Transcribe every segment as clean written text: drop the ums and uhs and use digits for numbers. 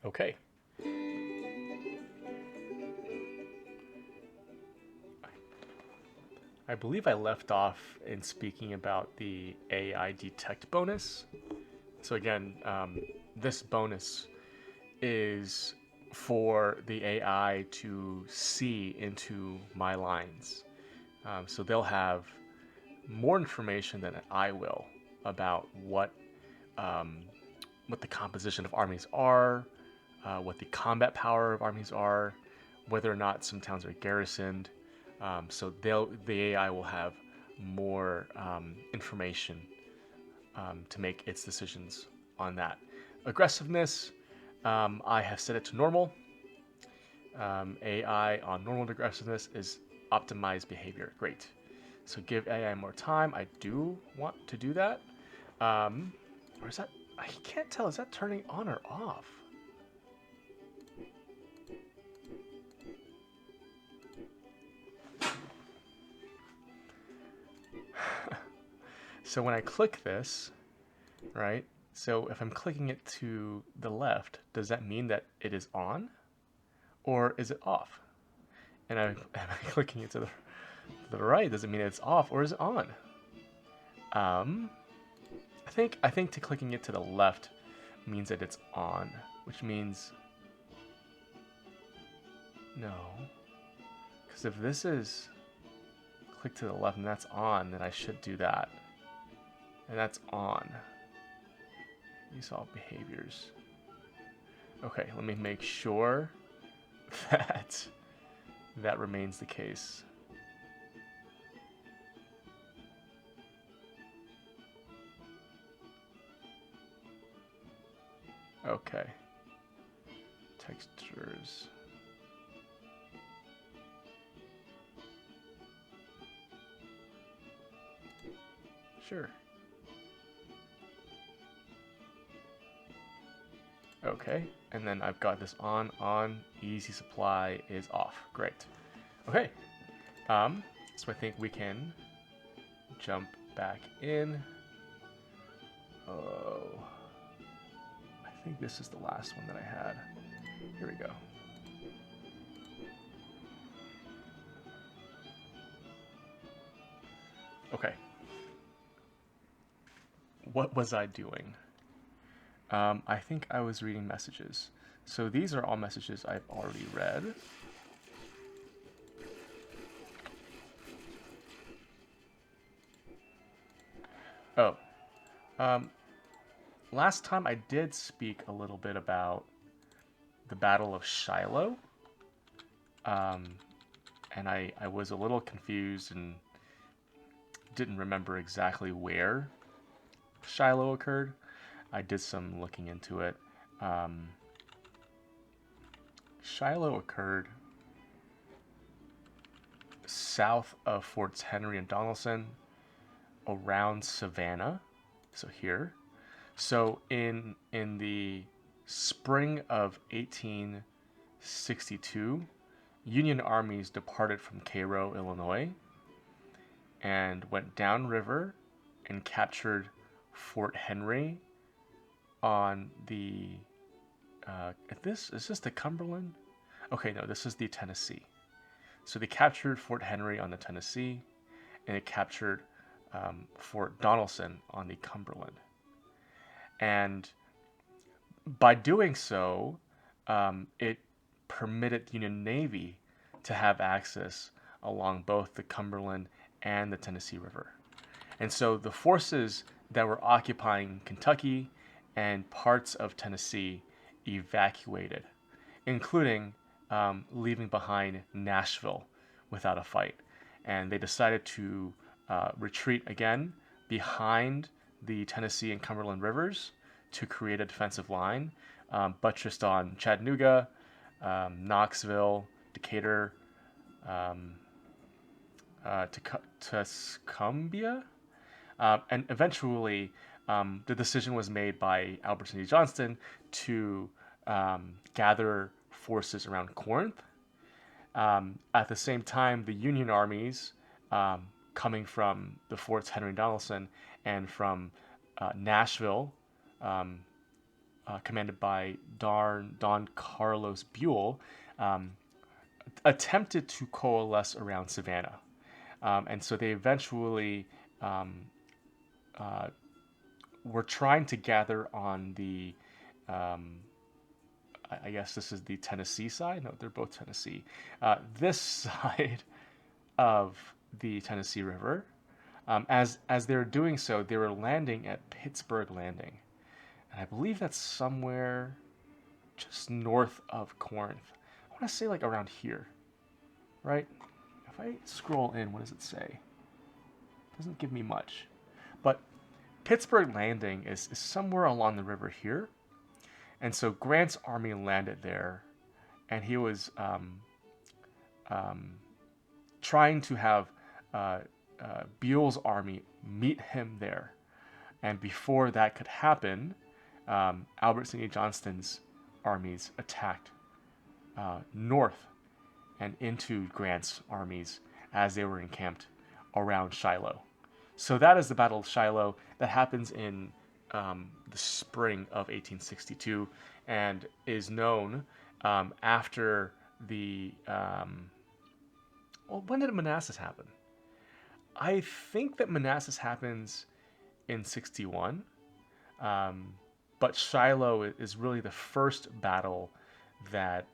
Okay. I believe I left off in speaking about the AI detect bonus. So again, this bonus is for the AI to see into my lines. So they'll have more information than I will about um, what the composition of armies are, what the combat power of armies are, whether or not some towns are garrisoned. So the AI will have more information to make its decisions on that. Aggressiveness, I have set it to normal. AI on normal aggressiveness is optimized behavior. Great. So give AI more time. I do want to do that. Um, or is that? I can't tell. Is that turning on or off? So when I click this, right? So if I'm clicking it to the left, does that mean that it is on, or is it off? And am I clicking it to the right? Does it mean it's off, or is it on? Um, I think to clicking it to the left means that it's on, which means no. Because if this is click to the left and that's on, then I should do that. And that's on. You saw behaviors. Okay, let me make sure that that remains the case. Okay. Textures. Sure. Okay, and then I've got this on, easy supply is off. Great. Okay, so I think we can jump back in. Oh, I think this is the last one that I had. Here we go. Okay. What was I doing? I think I was reading messages. So these are all messages I've already read. Oh, um, last time I did speak a little bit about the Battle of Shiloh, um, and I was a little confused and didn't remember exactly where Shiloh occurred. I did some looking into it. Um, Shiloh occurred south of Forts Henry and Donelson, around Savannah, so here. So in the spring of 1862, Union armies departed from Cairo, Illinois, and went downriver and captured Fort Henry on the. This is this the Cumberland? Okay, no, this is the Tennessee. So they captured Fort Henry on the Tennessee, and they captured Fort Donelson on the Cumberland. And by doing so, it permitted the Union Navy to have access along both the Cumberland and the Tennessee River. And so the forces that were occupying Kentucky and parts of Tennessee evacuated, including leaving behind Nashville without a fight. And they decided to retreat again behind the Tennessee and Cumberland rivers to create a defensive line buttressed on Chattanooga, Knoxville, Decatur, um, Tuscumbia, and eventually the decision was made by Albert E. Johnston to gather forces around Corinth. At the same time, the Union armies coming from the forts Henry and Donelson and from Nashville, um, commanded by Don Carlos Buell, attempted to coalesce around Savannah. And so they eventually were trying to gather on the, I guess this is the Tennessee side. No, they're both Tennessee. This side of the Tennessee River. As they were doing so, they were landing at Pittsburgh Landing, and I believe that's somewhere just north of Corinth. I want to say like around here, right? If I scroll in, what does it say? It doesn't give me much, but Pittsburgh Landing is somewhere along the river here, and so Grant's army landed there, and he was trying to have Buell's army meet him there. And before that could happen, Albert Sidney Johnston's armies attacked north and into Grant's armies as they were encamped around Shiloh. So that is the Battle of Shiloh that happens in the spring of 1862 and is known after the. Well, when did Manassas happen? I think that Manassas happens in 61, but Shiloh is really the first battle that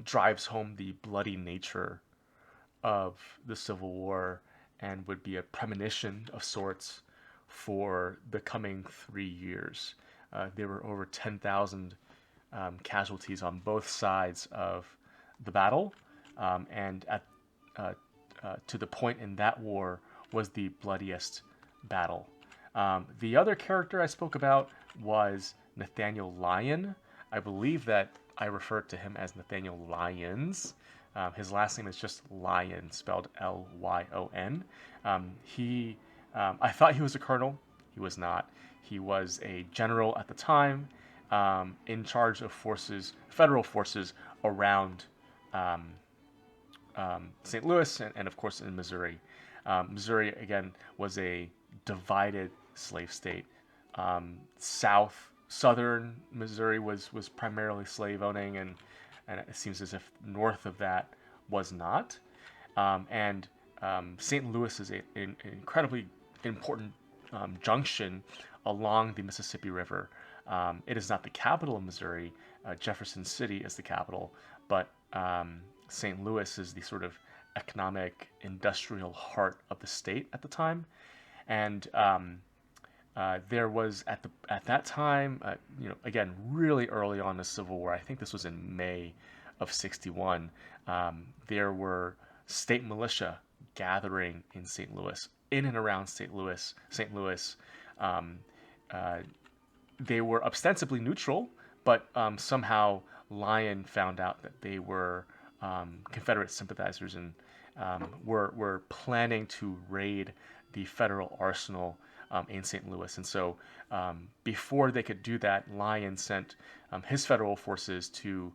drives home the bloody nature of the Civil War and would be a premonition of sorts for the coming 3 years. There were over 10,000 casualties on both sides of the battle, and to the point in that war was the bloodiest battle. The other character I spoke about was Nathaniel Lyon. I believe that I referred to him as Nathaniel Lyons. His last name is just Lyon, spelled Lyon. I thought he was a colonel. He was not. He was a general at the time, in charge of forces, federal forces around St. Louis and of course in Missouri. Missouri again was a divided slave state. Southern Missouri was primarily slave owning, and it seems as if north of that was not. And St. Louis is an incredibly important junction along the Mississippi River. It is not the capital of Missouri. Jefferson City is the capital, but St. Louis is the sort of economic, industrial heart of the state at the time, and there was at that time, again, really early on in the Civil War. I think this was in May of -- there were state militia gathering in St. Louis, in and around St. Louis. They were ostensibly neutral, but somehow Lyon found out that they were Confederate sympathizers and were planning to raid the federal arsenal in St. Louis. And so before they could do that, Lyon sent his federal forces to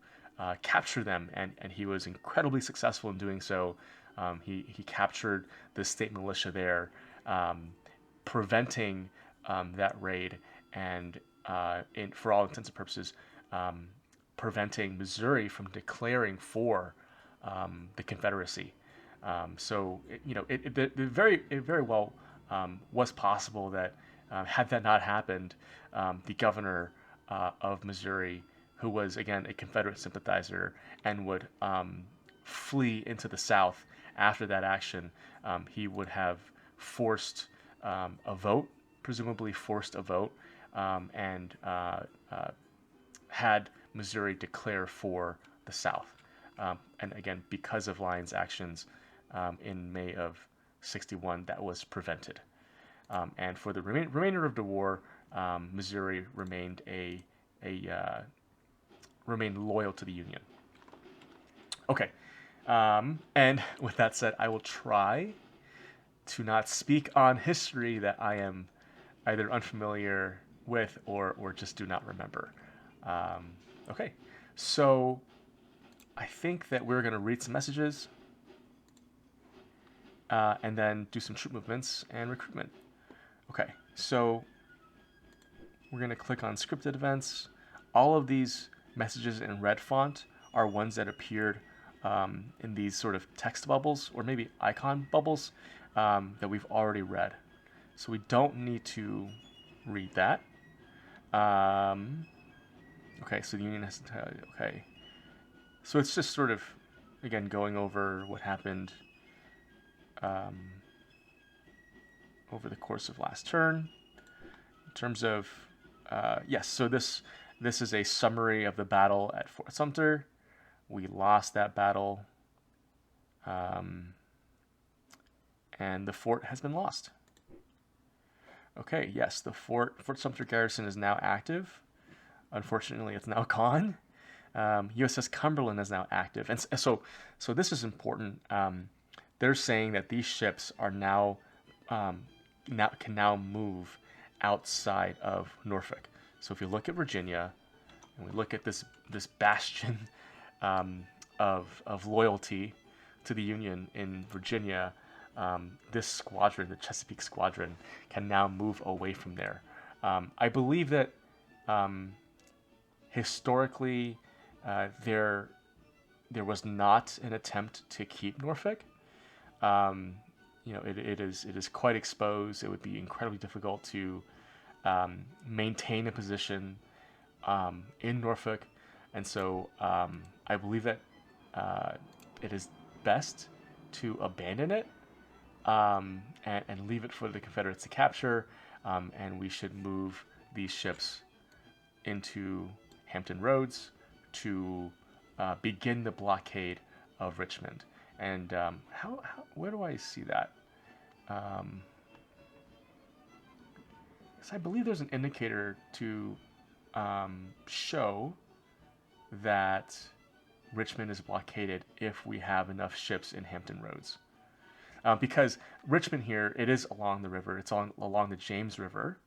capture them, and he was incredibly successful in doing so. He captured the state militia there, preventing that raid, and for all intents and purposes, preventing Missouri from declaring for the Confederacy. So it very well was possible that had that not happened, the governor of Missouri, who was again a Confederate sympathizer and would flee into the South after that action, he would have forced a vote, presumably forced a vote, and had Missouri declare for the South. And again, because of Lyon's actions in May of '61, that was prevented. And for the remainder of the war, Missouri remained remained loyal to the Union. Okay, and with that said, I will try to not speak on history that I am either unfamiliar with or just do not remember. Okay, so I think that we're going to read some messages and then do some troop movements and recruitment. Okay, so we're going to click on scripted events. All of these messages in red font are ones that appeared in these sort of text bubbles or maybe icon bubbles that we've already read. So we don't need to read that. Okay, so the union has to tell you, okay. So it's just sort of, again, going over what happened over the course of last turn. In terms of, yes, so this is a summary of the battle at Fort Sumter. We lost that battle, and the fort has been lost. Okay, yes, the Fort Sumter garrison is now active. Unfortunately, it's now gone. USS Cumberland is now active, and so this is important. They're saying that these ships are now can now move outside of Norfolk. So if you look at Virginia, and we look at this bastion of loyalty to the Union in Virginia, this squadron, the Chesapeake Squadron, can now move away from there. I believe that historically there was not an attempt to keep Norfolk. It is quite exposed. It would be incredibly difficult to maintain a position in Norfolk, and so I believe that it is best to abandon it and leave it for the Confederates to capture, and we should move these ships into Hampton Roads to begin the blockade of Richmond. And where do I see that? So I believe there's an indicator to show that Richmond is blockaded if we have enough ships in Hampton Roads. Because Richmond here, it is along the river. It's along the James River,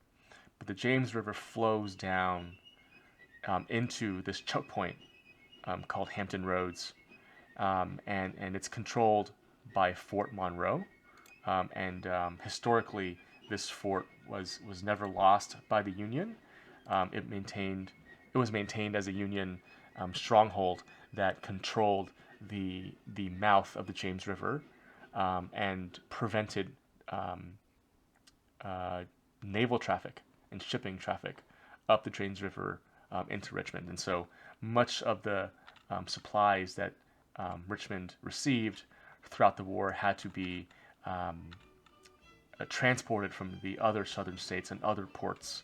but the James River flows down into this choke point called Hampton Roads, and it's controlled by Fort Monroe. Historically, this fort was never lost by the Union. It was maintained as a Union stronghold that controlled the mouth of the James River and prevented naval traffic and shipping traffic up the James River into Richmond. And so much of the supplies that Richmond received throughout the war had to be transported from the other southern states and other ports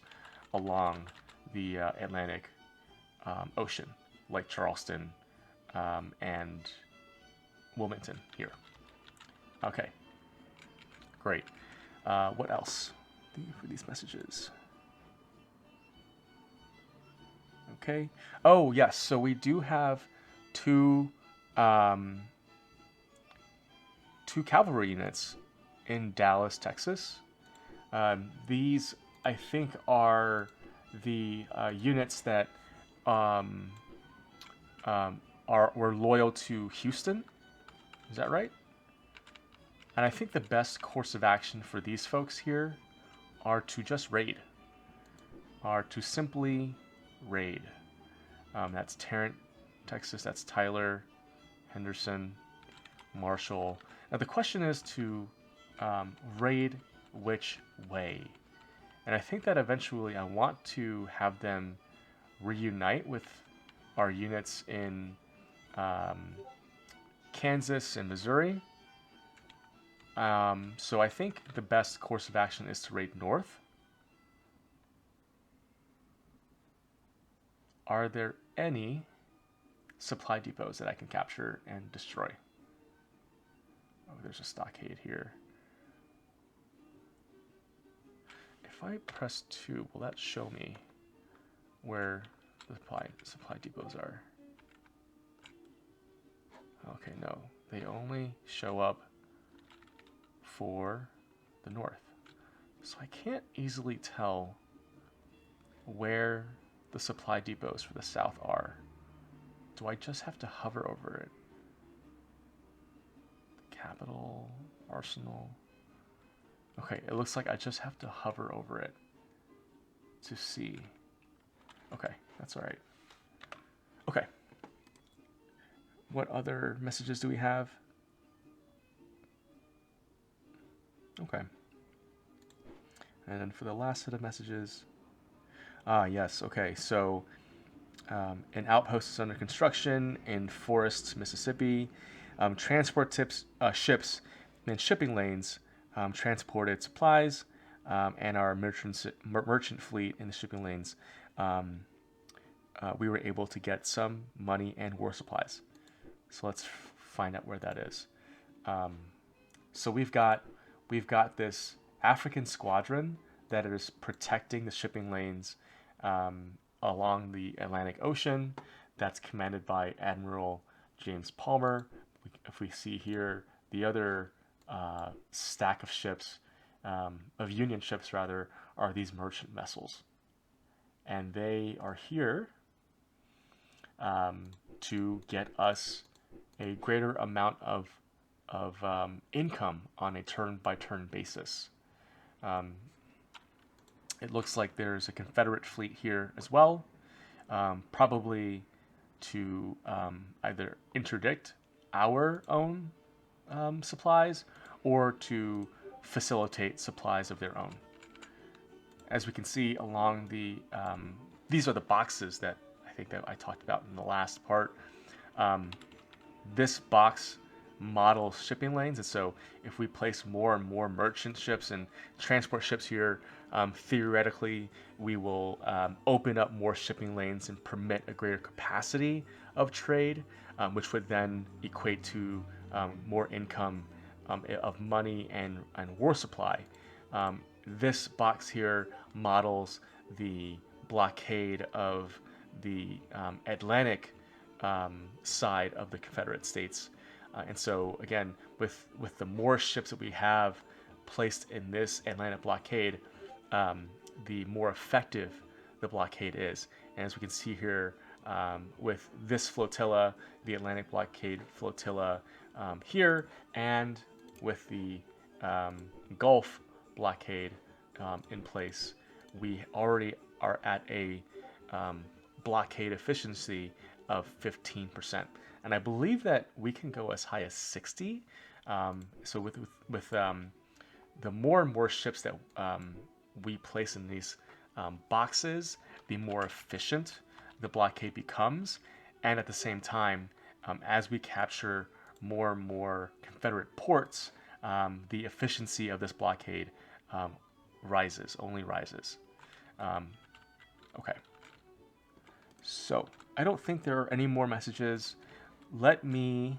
along the Atlantic Ocean, like Charleston and Wilmington here. Okay, great. What else for these messages? Okay. Oh, yes. So we do have two cavalry units in Dallas, Texas. These, I think, are the units that were loyal to Houston. Is that right? And I think the best course of action for these folks here are to just raid. Are to simply raid. That's Tarrant, Texas. That's Tyler, Henderson, Marshall. Now the question is to raid which way? And I think that eventually I want to have them reunite with our units in Kansas and Missouri. So I think the best course of action is to raid north. Are there any supply depots that I can capture and destroy? Oh, there's a stockade here. If I press 2, will that show me where the supply depots are? Okay, no. They only show up for the north. So I can't easily tell where the supply depots for the south are. Do I just have to hover over it? The Capitol, Arsenal. Okay, it looks like I just have to hover over it. to see. Okay, that's all right. Okay. What other messages do we have? Okay. And then for the last set of messages, yes. Okay, so an outpost is under construction in Forest, Mississippi. Ships and shipping lanes transported supplies, and our merchant fleet in the shipping lanes. Um, we were able to get some money and war supplies. So let's find out where that is. Um, so we've got this African squadron that is protecting the shipping lanes um, along the Atlantic Ocean. That's commanded by Admiral James Palmer. If we see here, the other stack of ships, of Union ships rather, are these merchant vessels, and they are here to get us a greater amount of income on a turn-by-turn basis. Um, it looks like there's a Confederate fleet here as well, probably to either interdict our own supplies or to facilitate supplies of their own. As we can see along these are the boxes that I think that I talked about in the last part. Um, this box models shipping lanes, and so if we place more and more merchant ships and transport ships here, theoretically we will open up more shipping lanes and permit a greater capacity of trade, which would then equate to more income of money and war supply. This box here models the blockade of the Atlantic side of the Confederate States. And so, again, with the more ships that we have placed in this Atlantic blockade, the more effective the blockade is. And as we can see here, with this flotilla, the Atlantic blockade flotilla here, and with the Gulf blockade in place, we already are at a blockade efficiency of 15%, and I believe that we can go as high as 60. So with the more and more ships that we place in these boxes, the more efficient the blockade becomes, and at the same time, as we capture more and more Confederate ports, the efficiency of this blockade only rises. Okay. So I don't think there are any more messages. Let me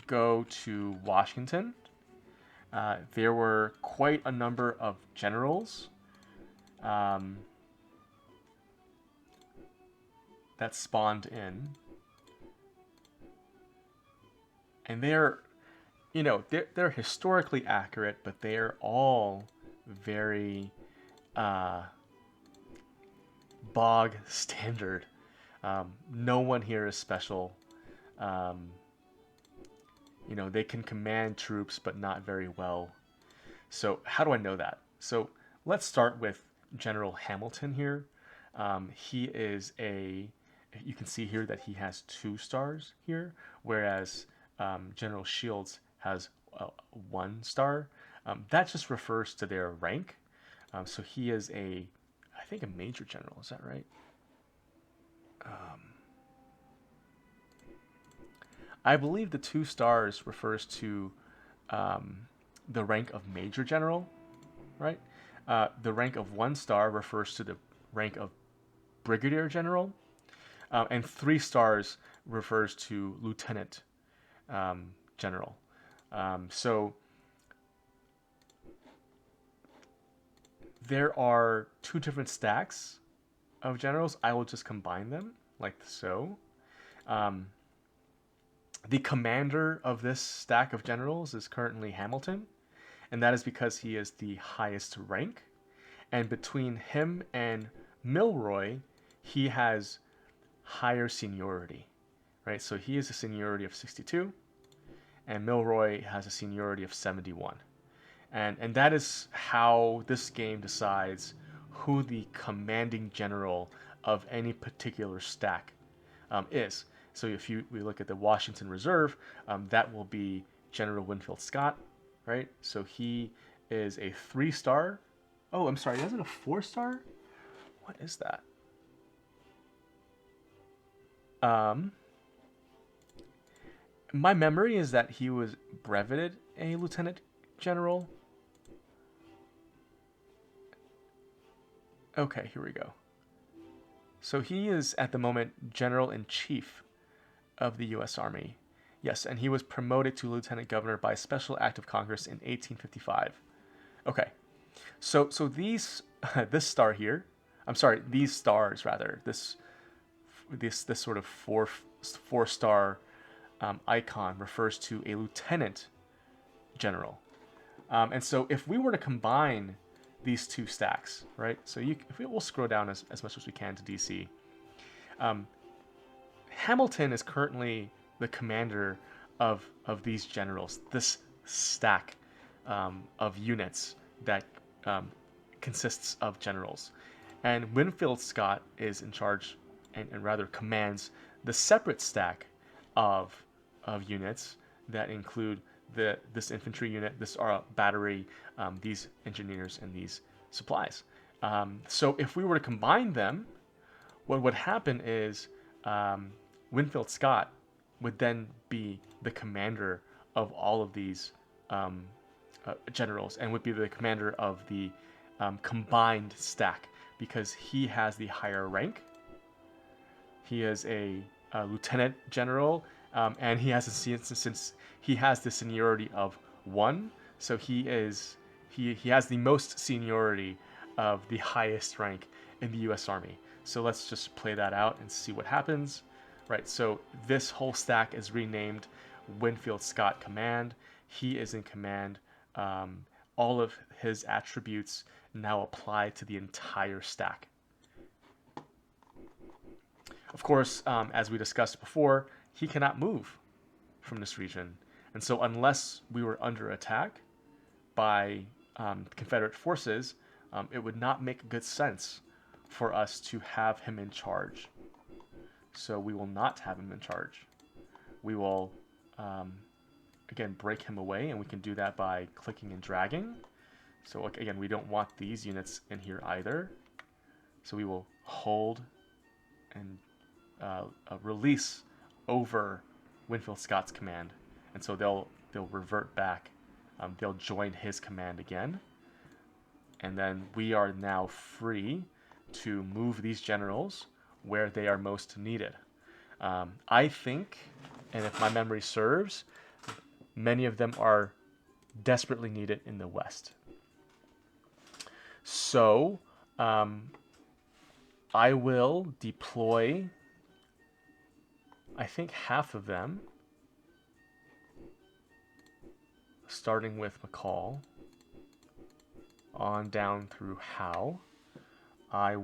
go to Washington. There were quite a number of generals that spawned in, and they're historically accurate, but they are all very bog standard. No one here is special. They can command troops, but not very well. So how do I know that? So let's start with General Hamilton here. You can see here that he has 2 stars here, whereas General Shields has 1 star. That just refers to their rank. So he is I think a major general. Is that right? I believe the 2 stars refers to the rank of major general, right? The rank of 1 star refers to the rank of brigadier general, and 3 stars refers to lieutenant general. So there are 2 different stacks of generals. I will just combine them like so. The commander of this stack of generals is currently Hamilton, and that is because he is the highest rank. And between him and Milroy, he has higher seniority, right? So he has a seniority of 62, and Milroy has a seniority of 71. And that is how this game decides who the commanding general of any particular stack is. So if we look at the Washington Reserve, that will be General Winfield Scott, right? So he is a 3-star. Oh, I'm sorry, isn't it a 4-star? What is that? My memory is that he was breveted a lieutenant general. Okay, here we go. So he is at the moment General in Chief of the U.S. Army. Yes, and he was promoted to lieutenant governor by a special act of Congress in 1855. Okay, so these this star here, I'm sorry, these stars rather, this sort of four-star icon refers to a lieutenant general. And so if we were to combine these two stacks, right? So we'll scroll down as much as we can to DC. Hamilton is currently the commander of these generals, this stack of units that consists of generals. And Winfield Scott is in charge and rather commands the separate stack of units that include this infantry unit, this battery, these engineers, and these supplies. So if we were to combine them, what would happen is Winfield Scott would then be the commander of all of these generals and would be the commander of the combined stack because he has the higher rank. He is a lieutenant general, and he has since he has the seniority of 1, so he has the most seniority of the highest rank in the U.S. Army. So let's just play that out and see what happens. Right, so this whole stack is renamed Winfield Scott Command. He is in command. All of his attributes now apply to the entire stack. Of course, as we discussed before, he cannot move from this region. And so unless we were under attack by Confederate forces, it would not make good sense for us to have him in charge. So we will not have him in charge. We will, again, break him away, and we can do that by clicking and dragging. So again, we don't want these units in here either. So we will hold and release over Winfield Scott's command, and so they'll revert back. They'll join his command again, and then we are now free to move these generals where they are most needed. I think, and if my memory serves, many of them are desperately needed in the West. So I will deploy, I think, half of them, starting with McCall, on down through Howe. I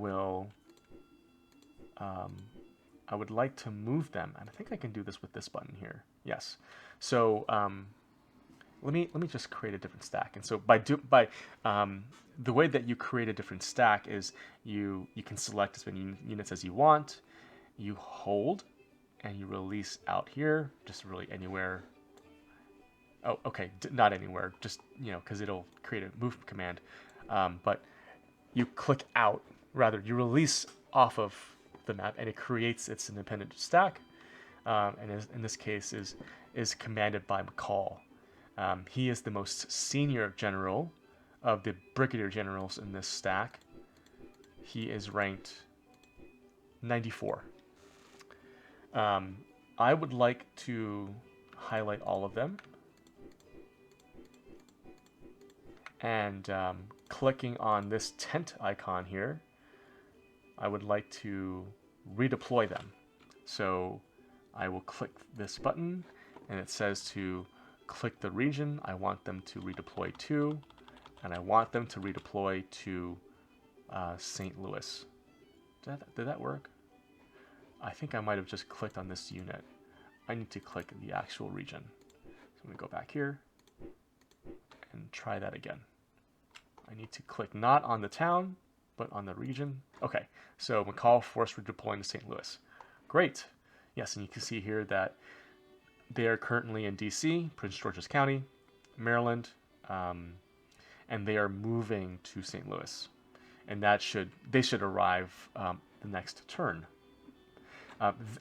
would like to move them, and I think I can do this with this button here. Yes. So let me just create a different stack. And so by the way that you create a different stack is you can select as many units as you want. You hold and you release out here, just really anywhere. Oh, okay, not anywhere, just, because it'll create a move command. But you click out, rather, you release off of the map, and it creates its independent stack. And in this case is commanded by McCall. He is the most senior general of the brigadier generals in this stack. He is ranked 94. I would like to highlight all of them, and clicking on this tent icon here, I would like to redeploy them. So I will click this button, and it says to click the region I want them to redeploy to, and I want them to redeploy to St. Louis. Did that work? I think I might have just clicked on this unit. I need to click the actual region. So I'm going to go back here and try that again. I need to click not on the town, but on the region. Okay, so McCall force redeploying to St. Louis. Great. Yes, and you can see here that they are currently in D.C., Prince George's County, Maryland, and they are moving to St. Louis, and they should arrive the next turn.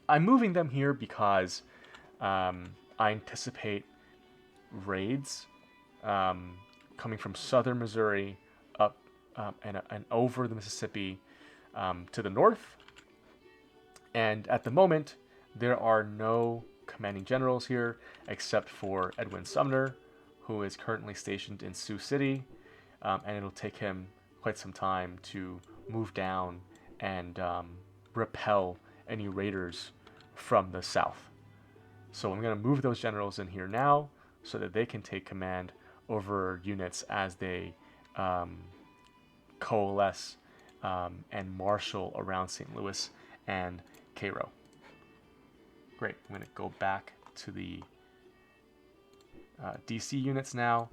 I'm moving them here because I anticipate raids coming from southern Missouri up and over the Mississippi to the north. And at the moment, there are no commanding generals here except for Edwin Sumner, who is currently stationed in Sioux City, and it'll take him quite some time to move down and repel any raiders from the south. So I'm going to move those generals in here now so that they can take command over units as they coalesce and marshal around St. Louis and Cairo. Great. I'm going to go back to the DC units now.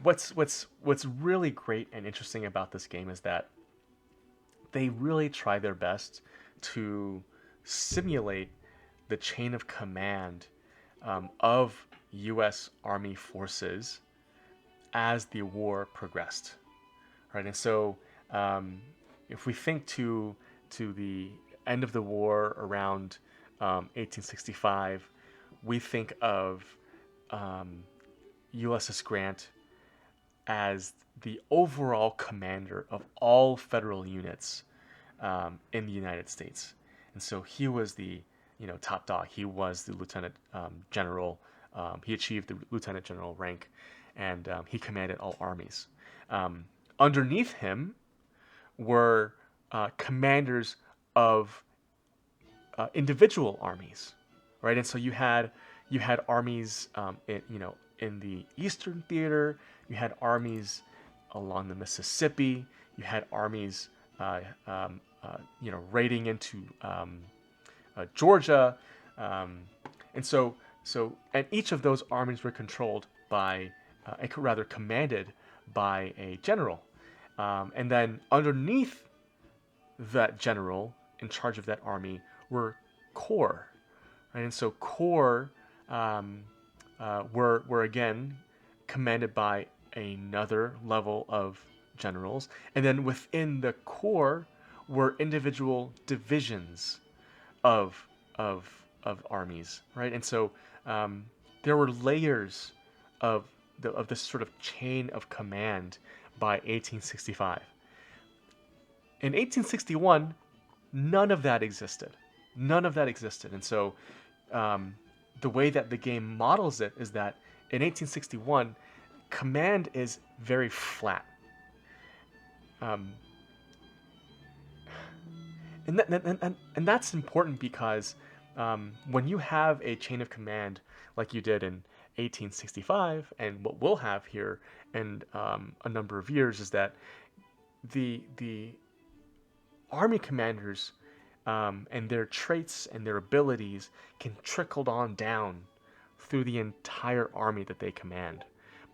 What's really great and interesting about this game is that they really try their best to simulate the chain of command of U.S. Army forces as the war progressed, right? And so, if we think to the end of the war around 1865, we think of Ulysses Grant as the overall commander of all federal units in the United States. And so he was the top dog. He was the lieutenant general. He achieved the lieutenant general rank, and he commanded all armies. Underneath him were commanders of individual armies, right? And so you had armies in the Eastern Theater. You had armies along the Mississippi. You had armies, raiding into Georgia, and so each of those armies were controlled by, commanded by a general, and then underneath that general, in charge of that army, were corps, right? And so corps were again commanded by another level of generals, and then within the corps were individual divisions of armies, right? And so there were layers of this sort of chain of command by 1865. In 1861, none of that existed. And so the way that the game models it is that in 1861, command is very flat. And that's important because when you have a chain of command like you did in 1865, and what we'll have here in a number of years, is that the army commanders and their traits and their abilities can trickle on down through the entire army that they command.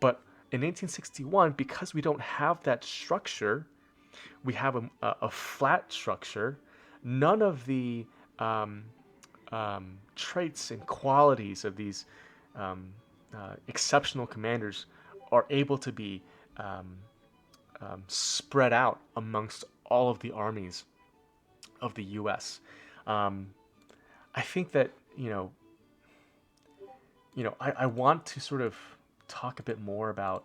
But in 1861, because we don't have that structure, we have a flat structure. None of the traits and qualities of these exceptional commanders are able to be spread out amongst all of the armies of the U.S. I think that I want to sort of talk a bit more about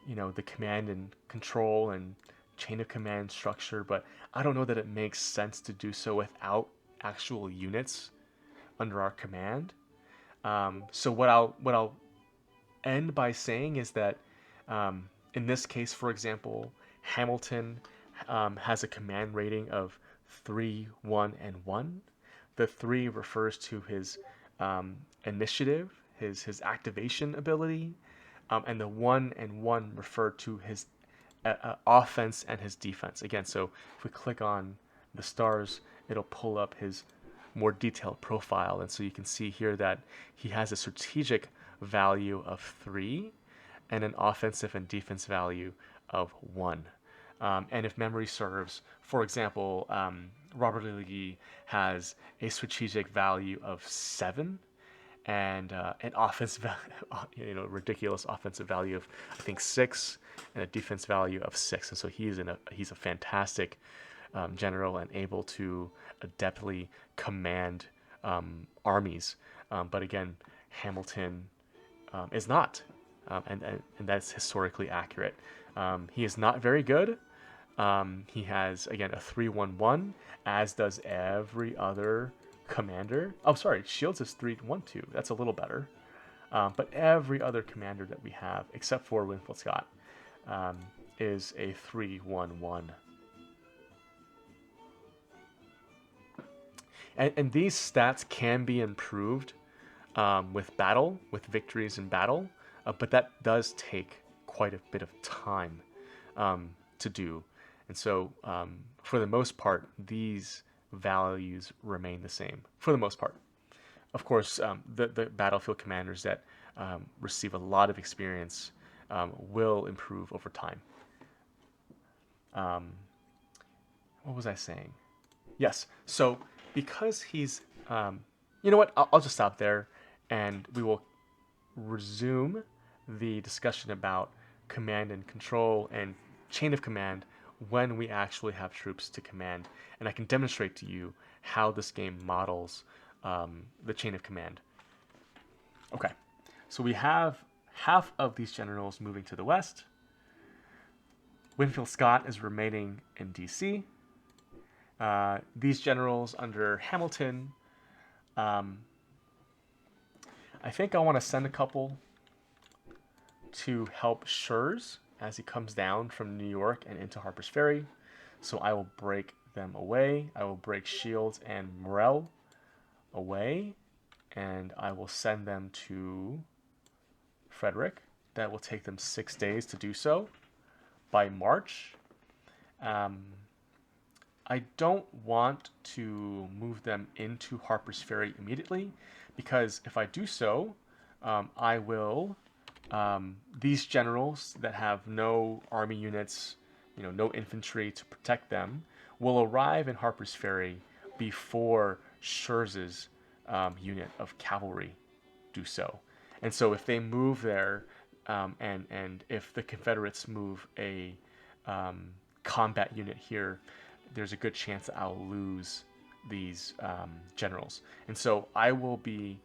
the command and control and chain of command structure, but I don't know that it makes sense to do so without actual units under our command. So what I'll end by saying is that in this case, for example, Hamilton has a command rating of 3, 1, and 1. The 3 refers to his initiative, his activation ability, and the 1 and 1 refer to his offense and his defense. Again, so if we click on the stars, it'll pull up his more detailed profile, and so you can see here that he has a strategic value of 3 and an offensive and defense value of 1. And if memory serves, for example, Robert E. Lee has a strategic value of 7 and an offensive, ridiculous offensive value of I think 6 and a defense value of 6. And so he's a fantastic general and able to adeptly command armies. But again, Hamilton is not, and that's historically accurate. He is not very good. He has, again, a 3-1-1, as does every other commander. Oh, sorry, Shields is 3-1-2. That's a little better. But every other commander that we have, except for Winfield Scott, is a 3-1-1. And these stats can be improved with victories in battle, but that does take quite a bit of time to do. And so, for the most part, these values remain the same, for the most part. Of course, the battlefield commanders that receive a lot of experience will improve over time. What was I saying? Yes, so because he's... you know what? I'll just stop there, and we will resume the discussion about command and control and chain of command when we actually have troops to command, and I can demonstrate to you how this game models the chain of command. Okay, so we have half of these generals moving to the west. Winfield Scott is remaining in DC. These generals under Hamilton, I think I want to send a couple to help Schurz as he comes down from New York and into Harper's Ferry. So I will break them away. I will break Shields and Morel away, and I will send them to Frederick. That will take them 6 days to do so by March. I don't want to move them into Harper's Ferry immediately, because if I do so, I will... these generals that have no army units, no infantry to protect them, will arrive in Harper's Ferry before Schurz's unit of cavalry do so. And so if they move there, and if the Confederates move a combat unit here, there's a good chance that I'll lose these generals. And so I will be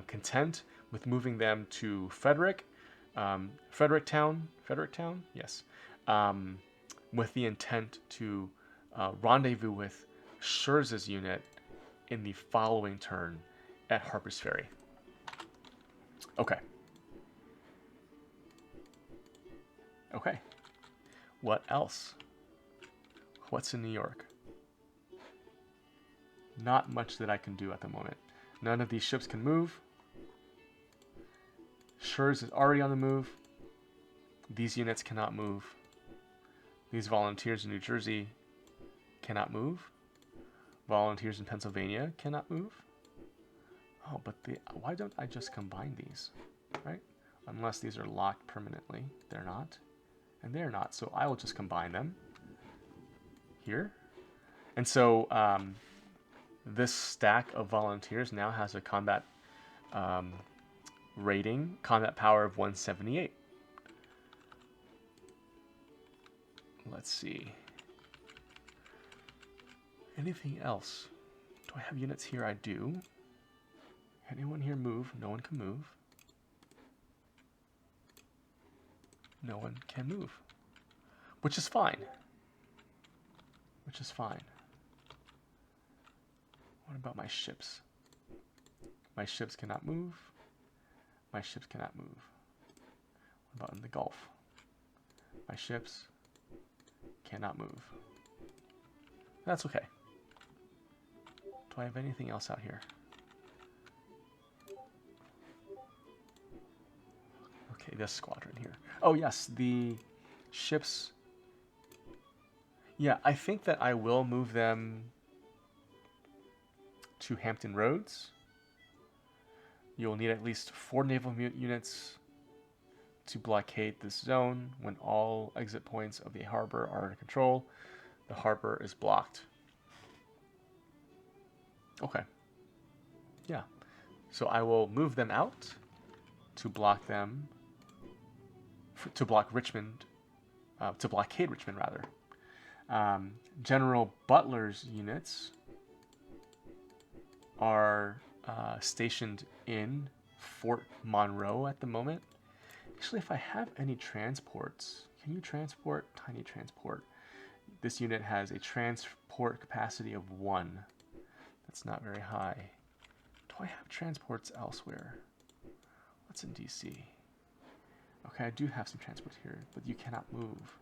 content with moving them to Fredericktown, yes, with the intent to rendezvous with Schurz's unit in the following turn at Harper's Ferry. Okay. Okay. What else? What's in New York? Not much that I can do at the moment. None of these ships can move. Schurz is already on the move. These units cannot move. These volunteers in New Jersey cannot move. Volunteers in Pennsylvania cannot move. Oh, but why don't I just combine these, right? Unless these are locked permanently. They're not. And they're not, so I will just combine them here. And so this stack of volunteers now has a combat rating, combat power of 178. Let's see. Anything else? Do I have units here? I do. Anyone here move? No one can move. No one can move. Which is fine. Which is fine. What about my ships? My ships cannot move. My ships cannot move. What about in the Gulf? My ships cannot move. That's okay. Do I have anything else out here? Okay, this squadron here. Oh yes, the ships. Yeah, I think that I will move them to Hampton Roads. You'll need at least 4 naval units to blockade this zone. When all exit points of the harbor are under control, the harbor is blocked. Okay. Yeah. So I will move them out to block them, to block Richmond, to blockade Richmond rather. General Butler's units are stationed in Fort Monroe at the moment. Actually, if I have any transports, can you transport? Tiny transport. This unit has a transport capacity of 1. That's not very high. Do I have transports elsewhere? What's in DC? Okay, I do have some transports here, but you cannot move.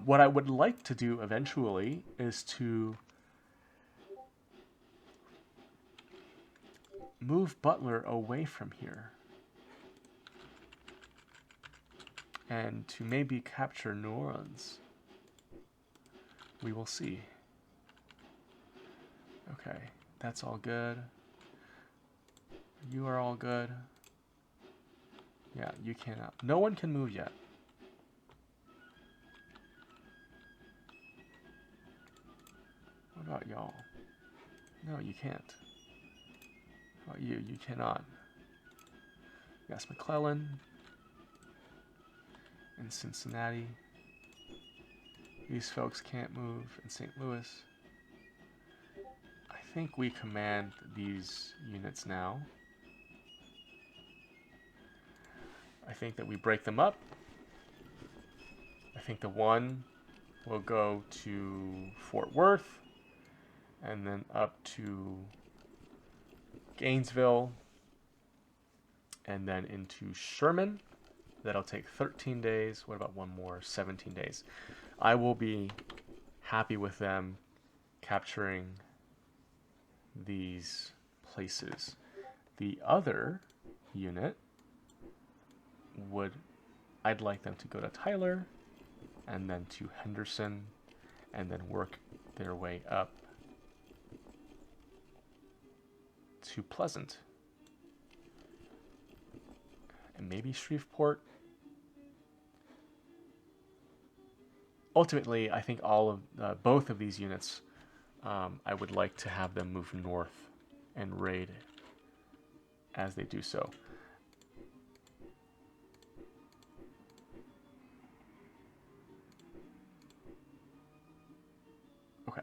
What I would like to do eventually is to move Butler away from here and to maybe capture New Orleans. We will see. Okay, that's all good. You are all good. Yeah, you cannot. No one can move yet. What about y'all? No, you can't. How about you? You cannot. Yes, McClellan in Cincinnati. These folks can't move in St. Louis. I think we command these units now. I think that we break them up. I think the one will go to Fort Worth and then up to Gainesville and then into Sherman. That'll take 13 days. What about one more? 17 days. I will be happy with them capturing these places. The other unit I'd like them to go to Tyler and then to Henderson and then work their way up to Pleasant and maybe Shreveport. Ultimately, I think both of these units, I would like to have them move north and raid as they do so. Okay.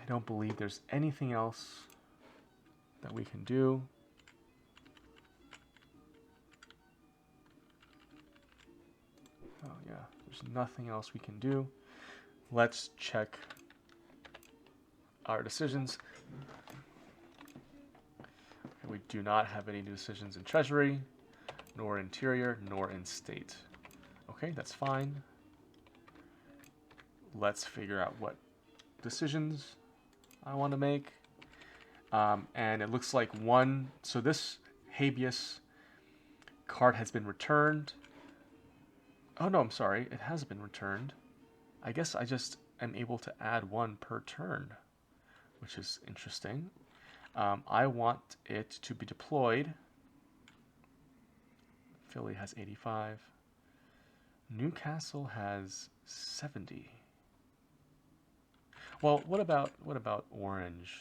I don't believe there's anything else that we can do. Oh yeah, there's nothing else we can do. Let's check our decisions. Okay, we do not have any decisions in Treasury, nor Interior, nor in State. Okay, that's fine. Let's figure out what decisions I want to make. And it looks like so this habeas card has been returned. Oh no, I'm sorry, it has been returned. I guess I just am able to add 1 per turn, which is interesting. I want it to be deployed. Philly has 85. Newcastle has 70. Well, what about Orange?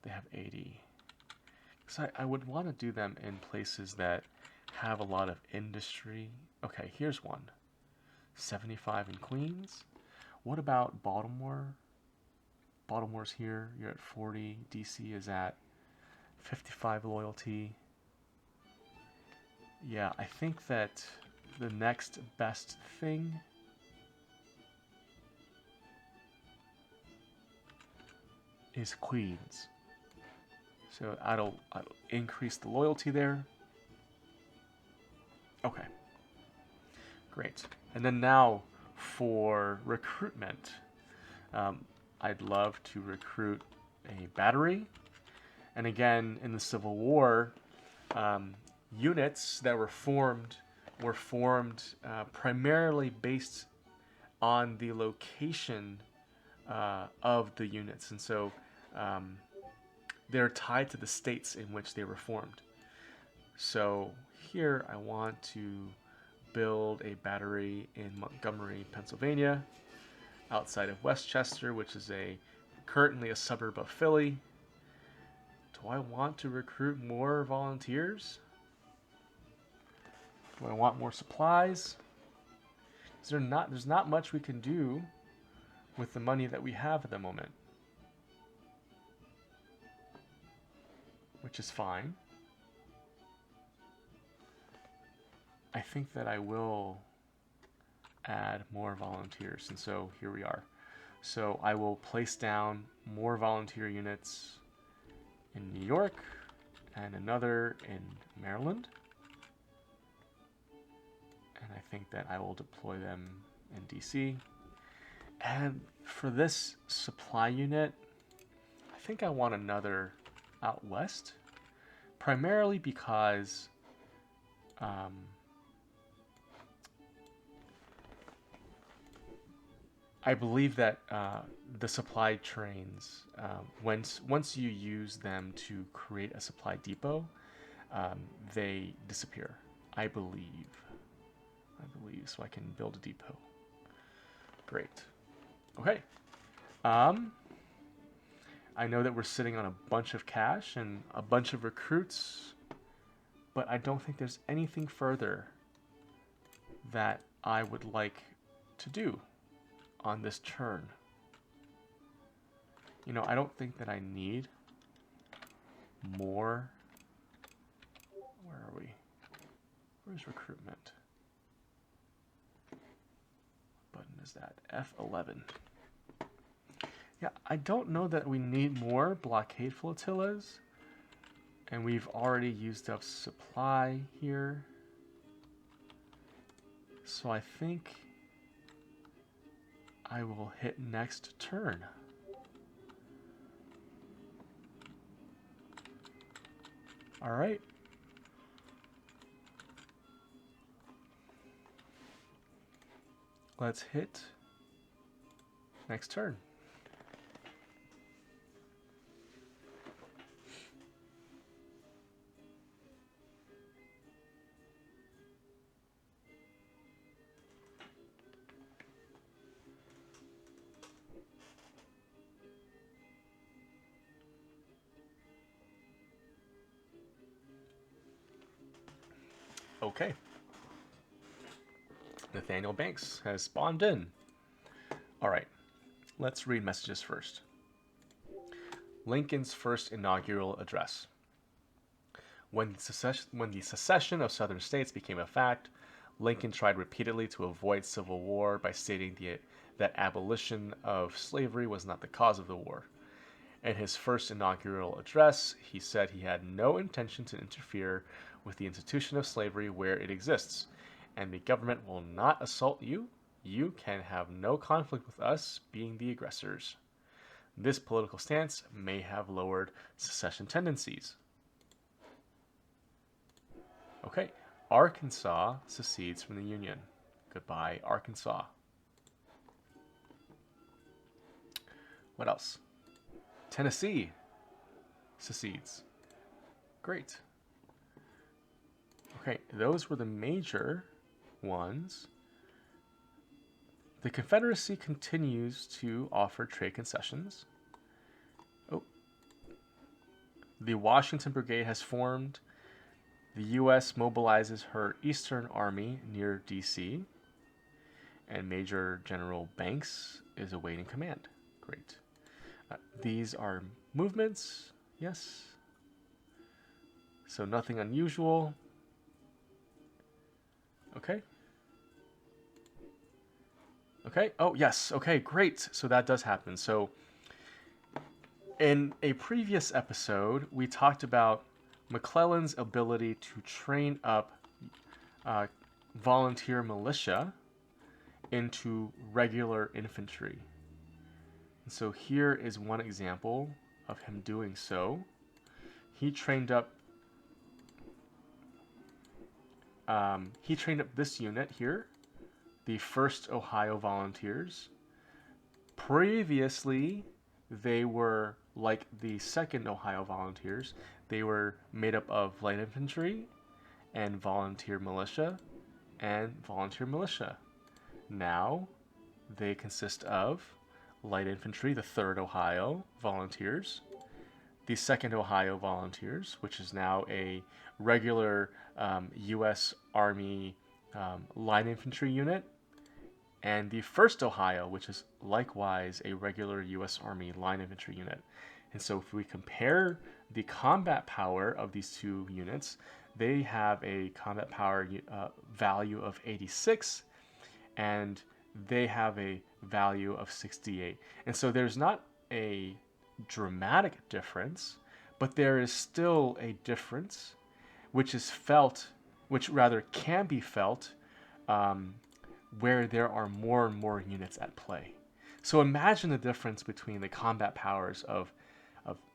They have 80. So I would want to do them in places that have a lot of industry. Okay, here's one. 75 in Queens. What about Baltimore? Baltimore's here. You're at 40. DC is at 55 loyalty. Yeah, I think that the next best thing is Queens. So I'll increase the loyalty there. Okay. Great. And then now for recruitment. I'd love to recruit a battery. And again, in the Civil War, units that were formed primarily based on the location of the units. And so they're tied to the states in which they were formed. So here I want to build a battery in Montgomery, Pennsylvania, outside of Westchester, which is currently a suburb of Philly. Do I want to recruit more volunteers? Do I want more supplies? There's not much we can do with the money that we have at the moment, which is fine. I think that I will add more volunteers, and so here we are. So I will place down more volunteer units in New York and another in Maryland. And I think that I will deploy them in DC. And for this supply unit, I think I want another out west, primarily because I believe that the supply trains, once you use them to create a supply depot, they disappear. I believe. So I can build a depot. Great. Okay. I know that we're sitting on a bunch of cash and a bunch of recruits, but I don't think there's anything further that I would like to do on this turn. You know, I don't think that I need more. Where are we? Where's recruitment? What button is that? F11. Yeah, I don't know that we need more blockade flotillas. And we've already used up supply here. So I think I will hit next turn. All right. Let's hit next turn. Okay. Nathaniel Banks has spawned in. All right. Let's read messages first. Lincoln's first inaugural address. When the secession of Southern states became a fact, Lincoln tried repeatedly to avoid civil war by stating that abolition of slavery was not the cause of the war. In his first inaugural address, he said he had no intention to interfere with the institution of slavery where it exists, and the government will not assault you. You can have no conflict with us, being the aggressors. This political stance may have lowered secession tendencies. Okay, Arkansas secedes from the Union. Goodbye, Arkansas. What else? Tennessee secedes. Great. Okay, those were the major ones. The Confederacy continues to offer trade concessions. Oh. The Washington Brigade has formed. The U.S. mobilizes her Eastern Army near D.C. And Major General Banks is awaiting command. Great. These are movements. Yes. So nothing unusual. Okay. Okay. Oh, yes. Okay, great. So that does happen. So in a previous episode, we talked about McClellan's ability to train up volunteer militia into regular infantry. And so here is one example of him doing so. He trained up this unit here, the 1st Ohio Volunteers. Previously, they were like the 2nd Ohio Volunteers, they were made up of light infantry and volunteer militia and volunteer militia. Now they consist of light infantry, the 3rd Ohio Volunteers, the 2nd Ohio Volunteers, which is now a regular U.S. Army line infantry unit, and the 1st Ohio, which is likewise a regular U.S. Army line infantry unit. And so if we compare the combat power of these two units, they have a combat power value of 86, and they have a value of 68. And so there's not a dramatic difference, but there is still a difference, which is felt, which rather can be felt, where there are more and more units at play. So imagine the difference between the combat powers of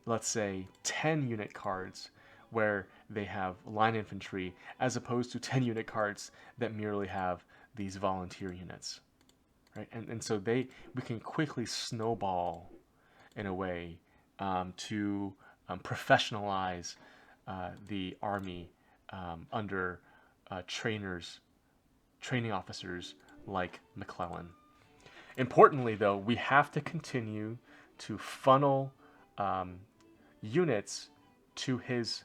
let's say 10 unit cards where they have line infantry, as opposed to 10 unit cards that merely have these volunteer units, right? And so we can quickly snowball in a way to professionalize the Army under training officers like McClellan. Importantly, though, we have to continue to funnel units to his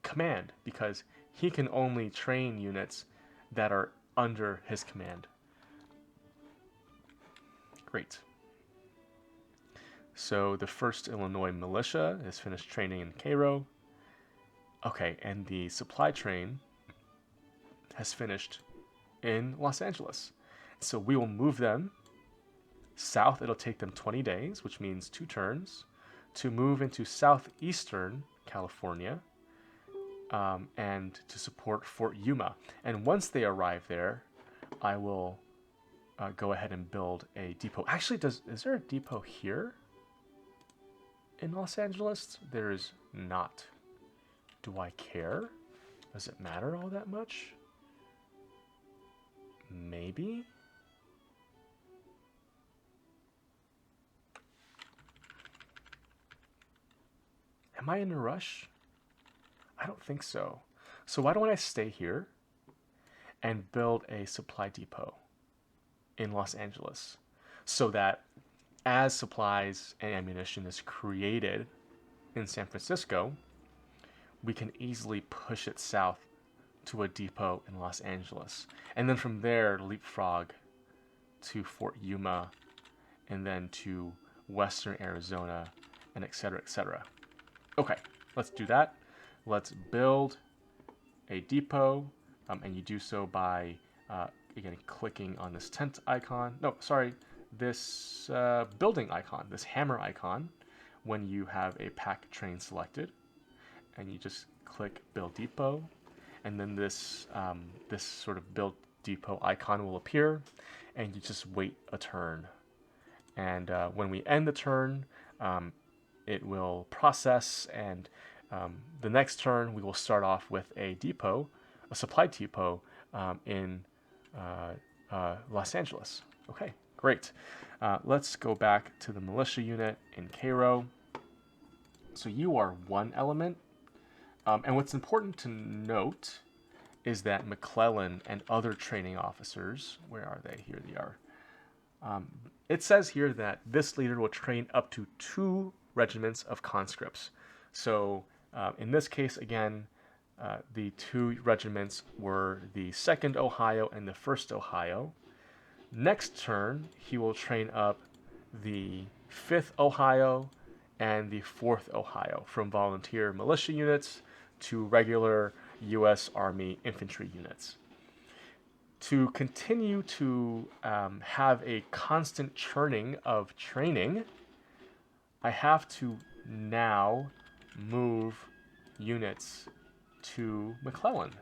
command, because he can only train units that are under his command. Great. So the 1st Illinois Militia has finished training in Cairo. Okay, and the supply train has finished in Los Angeles. So we will move them south. It'll take them 20 days, which means 2 turns, to move into southeastern California and to support Fort Yuma. And once they arrive there, I will go ahead and build a depot. Actually, is there a depot here in Los Angeles? There is not. Do I care? Does it matter all that much? Maybe? Am I in a rush? I don't think so. So why don't I stay here and build a supply depot in Los Angeles, so that as supplies and ammunition is created in San Francisco, we can easily push it south to a depot in Los Angeles. And then from there, leapfrog to Fort Yuma, and then to western Arizona, and etc., etc. Okay, let's do that. Let's build a depot, and you do so by, again, clicking on this tent icon. No, sorry, this building icon, this hammer icon, when you have a pack train selected. And you just click Build Depot, and then this sort of Build Depot icon will appear, and you just wait a turn. And when we end the turn, it will process, and the next turn we will start off with a depot, a supply depot in Los Angeles. Okay, great. Let's go back to the militia unit in Cairo. So you are 1 element. And what's important to note is that McClellan and other training officers, where are they? Here they are. It says here that this leader will train up to 2 regiments of conscripts. So in this case, again, the 2 regiments were the 2nd Ohio and the 1st Ohio. Next turn, he will train up the 5th Ohio and the 4th Ohio, from volunteer militia units to regular U.S. Army infantry units. To continue to have a constant churning of training, I have to now move units to McClellan.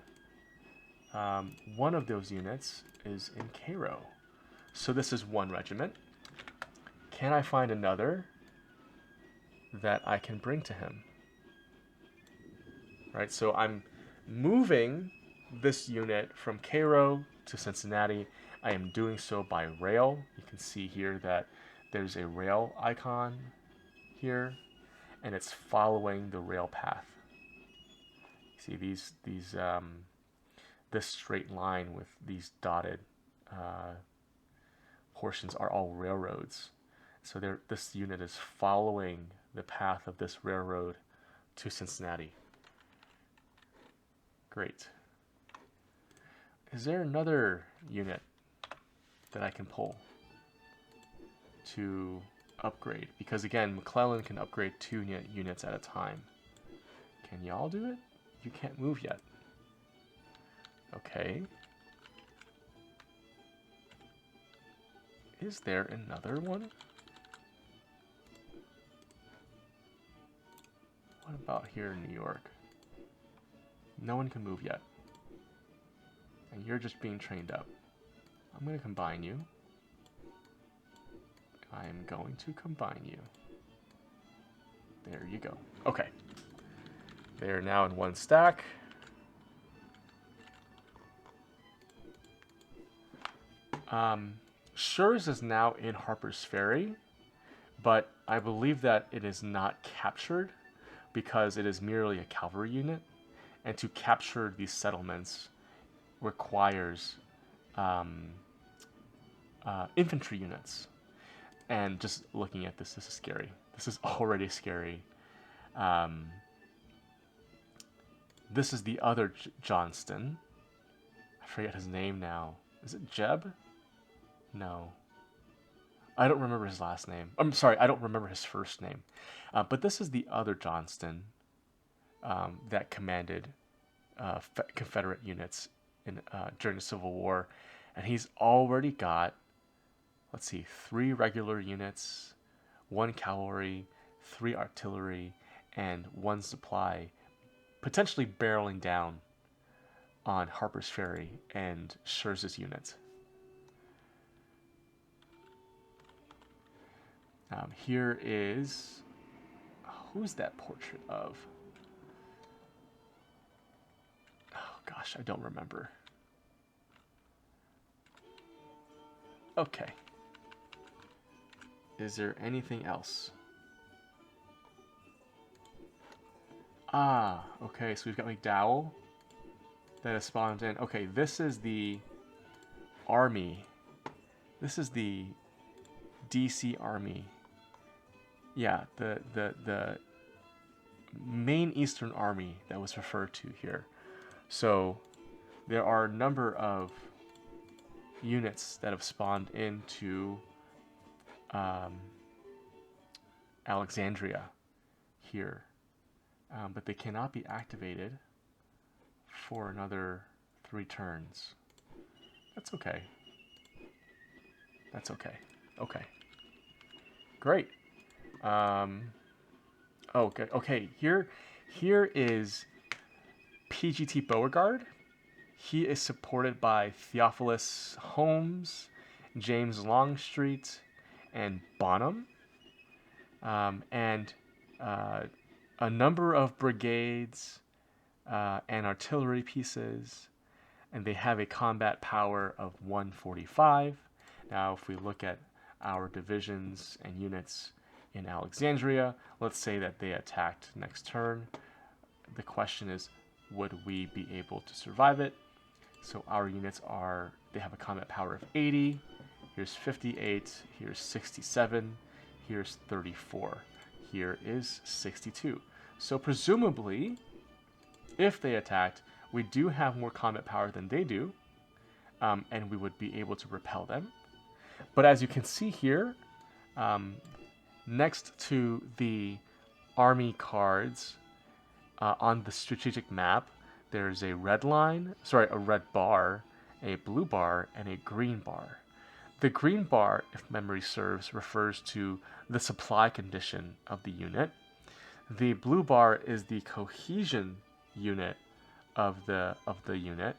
One of those units is in Cairo. So this is 1 regiment. Can I find another that I can bring to him? Right, so I'm moving this unit from Cairo to Cincinnati. I am doing so by rail. You can see here that there's a rail icon here, and it's following the rail path. See this straight line with these dotted portions are all railroads. So this unit is following the path of this railroad to Cincinnati. Great. Is there another unit that I can pull to upgrade? Because again, McClellan can upgrade 2 units at a time. Can y'all do it? You can't move yet. Okay. Is there another one? What about here in New York? No one can move yet. And you're just being trained up. I'm going to combine you. I am going to combine you. There you go. Okay. They are now in 1 stack. Schurz is now in Harper's Ferry, but I believe that it is not captured because it is merely a cavalry unit, and to capture these settlements requires infantry units. And just looking at this is scary. This is already scary. This is the other Johnston. I forget his name now. Is it Jeb? No. I don't remember his last name. I'm sorry, I don't remember his first name. But this is the other Johnston that commanded Confederate units during the Civil War. And he's already got, let's see, 3 regular units, 1 cavalry, 3 artillery, and 1 supply, potentially barreling down on Harper's Ferry and Schurz's unit. Here is, who's that portrait of? Oh gosh, I don't remember. Okay. Is there anything else? Ah, okay, so we've got McDowell that has spawned in. Okay, this is the army. This is the DC Army. Yeah, the main Eastern Army that was referred to here. So there are a number of units that have spawned into Alexandria here, but they cannot be activated for another 3 turns. That's okay. That's okay. Okay. Great. Okay. Okay. Here is PGT Beauregard. He is supported by Theophilus Holmes, James Longstreet, and Bonham, and a number of brigades and artillery pieces, and they have a combat power of 145. Now, if we look at our divisions and units in Alexandria, let's say that they attacked next turn. The question is, would we be able to survive it? So our units they have a combat power of 80. Here's 58. Here's 67. Here's 34. Here is 62. So presumably, if they attacked, we do have more combat power than they do, and we would be able to repel them. But as you can see here, next to the army cards on the strategic map, there's a red bar, a blue bar, and a green bar. The green bar, if memory serves, refers to the supply condition of the unit. The blue bar is the cohesion unit of the unit,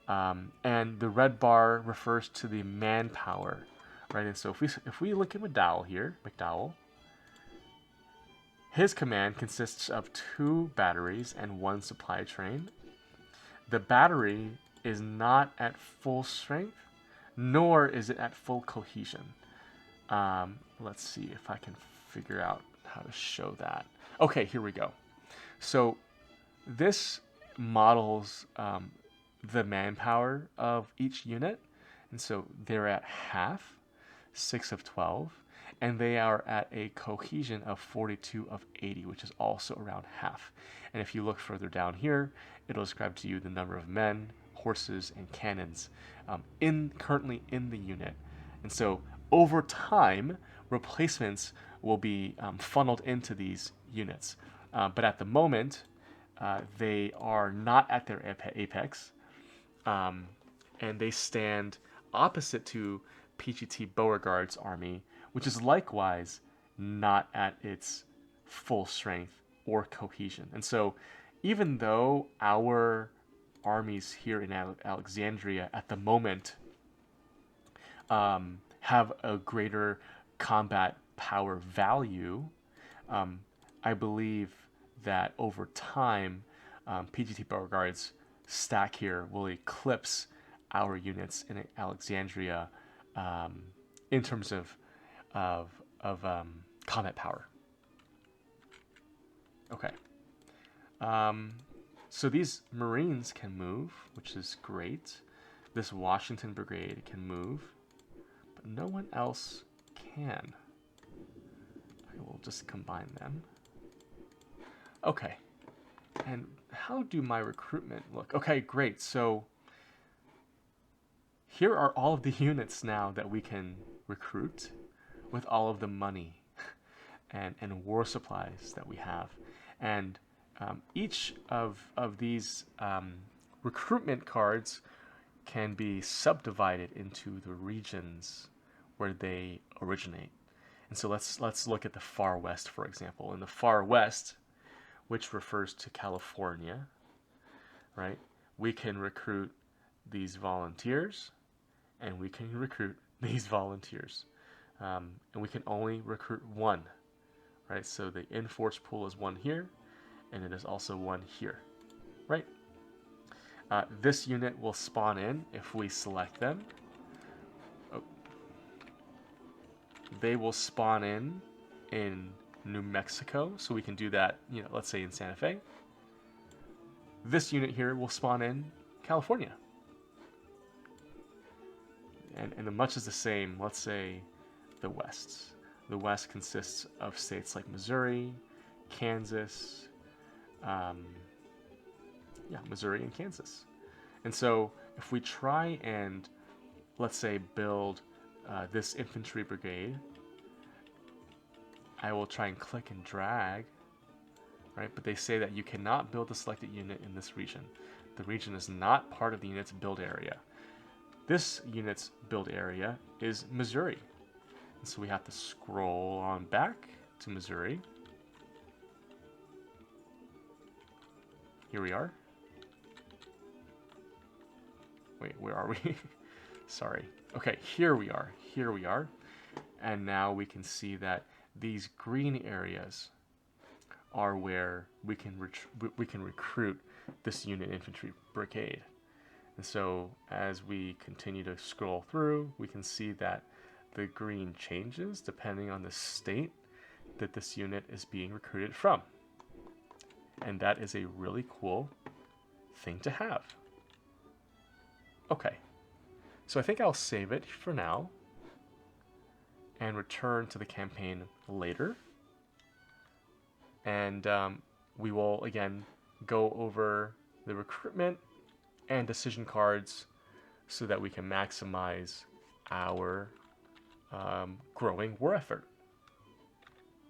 and the red bar refers to the manpower, right? And so if we look at McDowell, his command consists of 2 batteries and 1 supply train. The battery is not at full strength, nor is it at full cohesion. Let's see if I can figure out how to show that. Okay, here we go. So this models the manpower of each unit. And so they're at half, 6 of 12, and they are at a cohesion of 42 of 80, which is also around half. And if you look further down here, it'll describe to you the number of men, horses, and cannons currently in the unit. And so over time, replacements will be funneled into these units. But at the moment, they are not at their apex, and they stand opposite to PGT Beauregard's army, which is likewise not at its full strength or cohesion. And so, even though our armies here in Alexandria at the moment have a greater combat power value, I believe that over time, PGT Beauregard's stack here will eclipse our units in Alexandria in terms of combat power. Okay. So these Marines can move, which is great. This Washington Brigade can move, but no one else can. I will just combine them. Okay. And how do my recruitment look? Okay, great. So here are all of the units now that we can recruit with all of the money and war supplies that we have. And each of these recruitment cards can be subdivided into the regions where they originate. And so let's look at the far west, for example. In the far west, which refers to California, right? We can recruit these volunteers, and we can recruit these volunteers. And we can only recruit one, right? So the in-force pool is one here, and it is also one here, right? This unit will spawn in if we select them. Oh. They will spawn in New Mexico, so we can do that, let's say in Santa Fe. This unit here will spawn in California. And much is the same, let's say, the West. The West consists of states like Missouri, Kansas, Missouri and Kansas. And so if we try and, let's say, build this infantry brigade, I will try and click and drag, right? But they say that you cannot build the selected unit in this region. The region is not part of the unit's build area. This unit's build area is Missouri. And so we have to scroll on back to Missouri. Here we are. Wait, where are we? Sorry. Okay, here we are. Here we are. And now we can see that these green areas are where we can recruit this unit infantry brigade. And so as we continue to scroll through, we can see that the green changes depending on the state that this unit is being recruited from. And that is a really cool thing to have. Okay, so I think I'll save it for now and return to the campaign later. And we will again go over the recruitment and decision cards so that we can maximize our growing war effort.